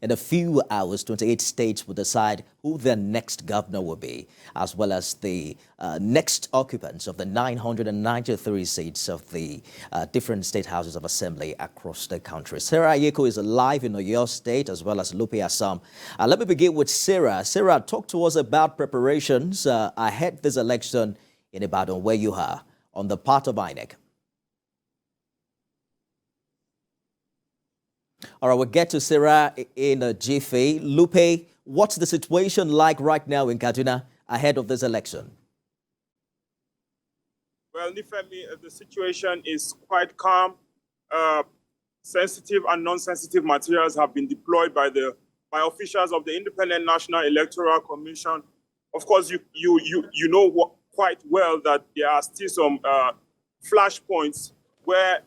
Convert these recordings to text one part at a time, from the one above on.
In a few hours, 28 states will decide who their next governor will be, as well as the next occupants of the 993 seats of the different state houses of assembly across the country. Sarah Ayeku is live in Oyo State, as well as Lupe Asom. Let me begin with Sarah. Sarah, talk to us about preparations ahead this election in Ibadan, where you are, on the part of INEC. All right, we'll get to Sarah in a jiffy. Lupe, what's the situation like right now in Kaduna ahead of this election? Well, Nifemi, the situation is quite calm. Sensitive and non-sensitive materials have been deployed by officials of the Independent National Electoral Commission. Of course, you know quite well that there are still some flashpoints where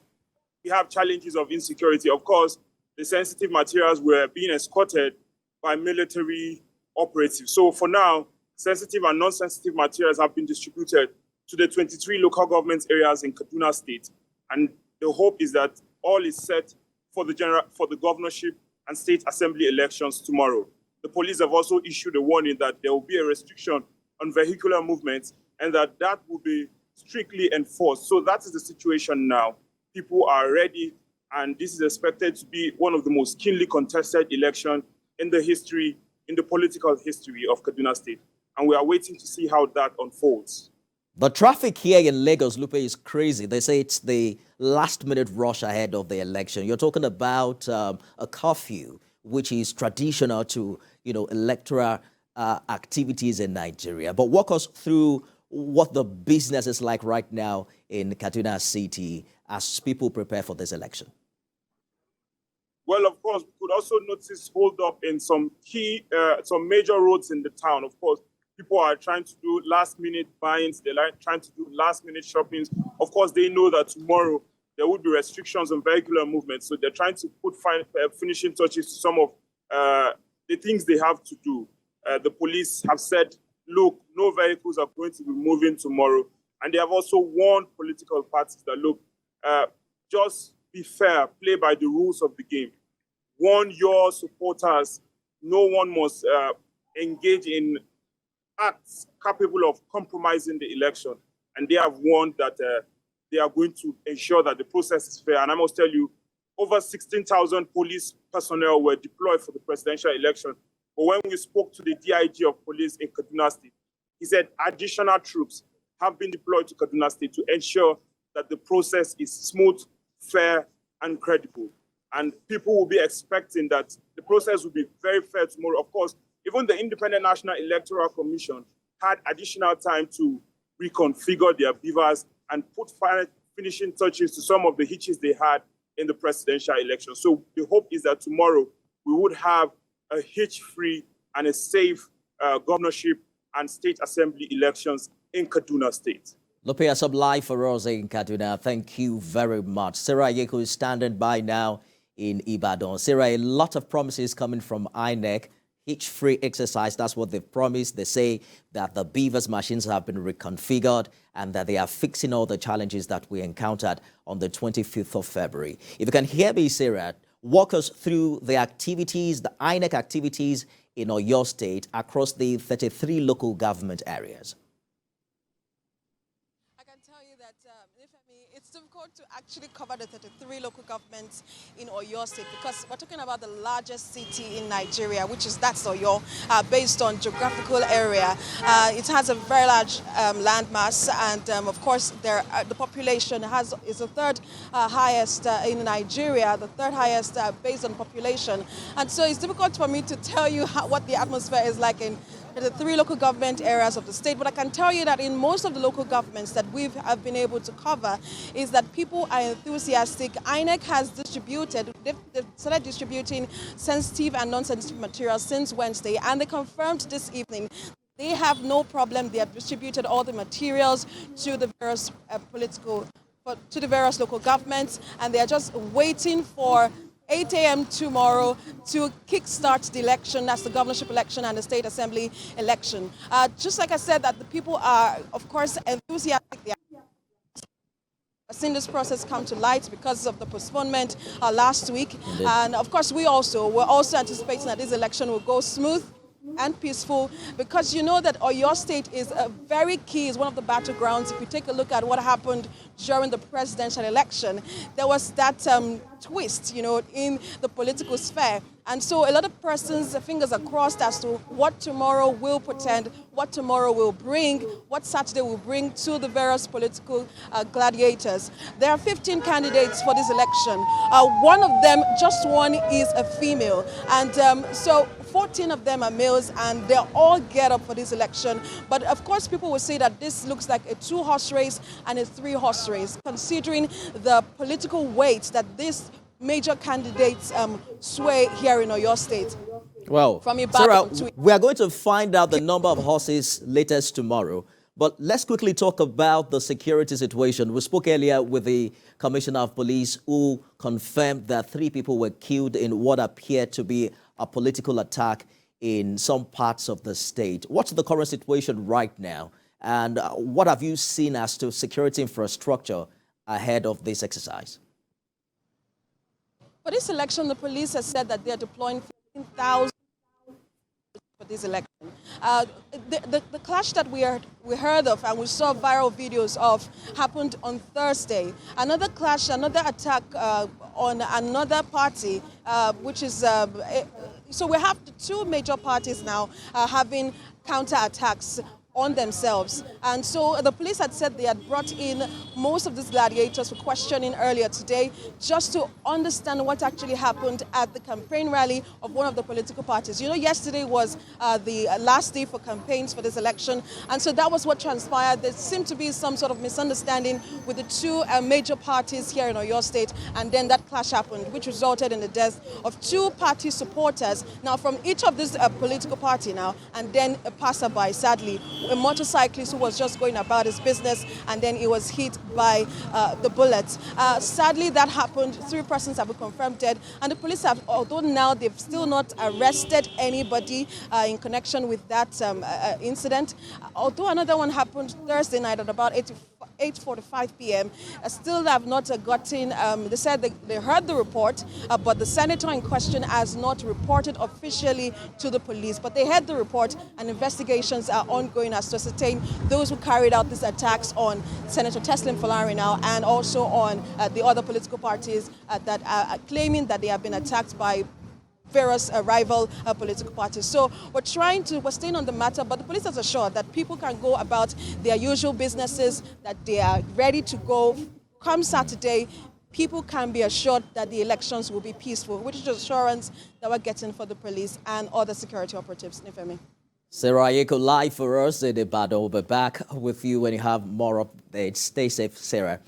we have challenges of insecurity. Of course, the sensitive materials were being escorted by military operatives. So for now, sensitive and non-sensitive materials have been distributed to the 23 local government areas in Kaduna State. And the hope is that all is set for the governorship and state assembly elections tomorrow. The police have also issued a warning that there will be a restriction on vehicular movements and that will be strictly enforced. So that is the situation now. People are ready, and this is expected to be one of the most keenly contested elections in the political history of Kaduna State. And we are waiting to see how that unfolds. The traffic here in Lagos, Lupe, is crazy. They say it's the last-minute rush ahead of the election. You're talking about a curfew, which is traditional to, electoral activities in Nigeria. But walk us through what the business is like right now in Kaduna City as people prepare for this election. Well, of course, we could also notice hold up in some major roads in the town. Of course, people are trying to do last-minute buy-ins. They're trying to do last-minute shoppings. Of course, they know that tomorrow there would be restrictions on vehicular movement. So they're trying to put finishing touches to some of the things they have to do. The police have said, look, no vehicles are going to be moving tomorrow. And they have also warned political parties that, look, just be fair, play by the rules of the game. Warn your supporters. No one must engage in acts capable of compromising the election. And they have warned that they are going to ensure that the process is fair. And I must tell you, over 16,000 police personnel were deployed for the presidential election. But when we spoke to the DIG of police in Kaduna State, he said additional troops have been deployed to Kaduna State to ensure that the process is smooth, fair, and credible. And people will be expecting that the process will be very fair tomorrow. Of course, even the Independent National Electoral Commission had additional time to reconfigure their beavers and put finishing touches to some of the hitches they had in the presidential election. So the hope is that tomorrow we would have a hitch-free and a safe governorship and state assembly elections in Kaduna State. Lupe Asom live for us in Kaduna. Thank you very much. Sarah Ayeku is standing by now in Ibadan. Sarah, a lot of promises coming from INEC. Hitch-free exercise, that's what they've promised. They say that the beavers machines have been reconfigured and that they are fixing all the challenges that we encountered on the 25th of February. If you can hear me, Sarah, walk us through the activities, the INEC activities in Oyo State across the 33 local government areas. It's difficult to actually cover the 33 local governments in Oyo State because we're talking about the largest city in Nigeria, that's Oyo, based on geographical area. It has a very large landmass, and of course, the population is the third highest in Nigeria, the third highest based on population. And so it's difficult for me to tell you what the atmosphere is like in the 3 local government areas of the state, but I can tell you that in most of the local governments that have been able to cover is that people are enthusiastic. INEC has they've started distributing sensitive and non-sensitive materials since Wednesday, and they confirmed this evening they have no problem. They have distributed all the materials to the various local governments, and they are just waiting for 8 a.m. tomorrow to kickstart the election. That's the governorship election and the state assembly election. Just like I said, that the people are, of course, enthusiastic. seen this process come to light because of the postponement last week. Indeed. And of course, we're also anticipating that this election will go smooth and peaceful, because you know that Oyo State is very key, is one of the battlegrounds. If you take a look at what happened during the presidential election, there was that twist, in the political sphere. And so a lot of persons' fingers are crossed as to what tomorrow will portend, what tomorrow will bring, what Saturday will bring to the various political gladiators. There are 15 candidates for this election. One of them, just one, is a female. And so 14 of them are males, and they'll all get up for this election. But of course, people will say that this looks like a 2-horse race and a 3-horse race, considering the political weight that these major candidates sway here in Oyo State. Well, From Sarah, Ibadan we are going to find out the number of horses latest tomorrow. But let's quickly talk about the security situation. We spoke earlier with the Commissioner of Police, who confirmed that 3 people were killed in what appeared to be a political attack in some parts of the state. What's the current situation right now? And what have you seen as to security infrastructure ahead of this exercise? For this election, the police has said that they are deploying 15,000 for this election. The clash that we heard of and we saw viral videos of happened on Thursday. Another clash, another attack on another party, which is... so we have the 2 major parties now having counterattacks on themselves. And so the police had said they had brought in most of these gladiators for questioning earlier today, just to understand what actually happened at the campaign rally of one of the political parties. Yesterday was the last day for campaigns for this election, and so that was what transpired. There seemed to be some sort of misunderstanding with the 2 major parties here in Oyo State, and then that clash happened, which resulted in the death of 2 party supporters, now from each of these political party now, and then a passerby, sadly, a motorcyclist who was just going about his business, and then he was hit by the bullets. Sadly, that happened. 3 persons have been confirmed dead, and the police have, although now they've still not arrested anybody in connection with that incident. Although another one happened Thursday night at about 8:45 p.m. Still have not gotten, they said they heard the report, but the senator in question has not reported officially to the police. But they heard the report, and investigations are ongoing as to ascertain those who carried out these attacks on Senator Teslim Falari now, and also on the other political parties that are claiming that they have been attacked by various rival political parties. So we're staying on the matter, but the police has assured that people can go about their usual businesses, that they are ready to go. Come Saturday, people can be assured that the elections will be peaceful, which is the assurance that we're getting for the police and other security operatives. Nifemi. Sarah Ayeku, live for us in Ibadan. We'll be back with you when you have more updates. Stay safe, Sarah.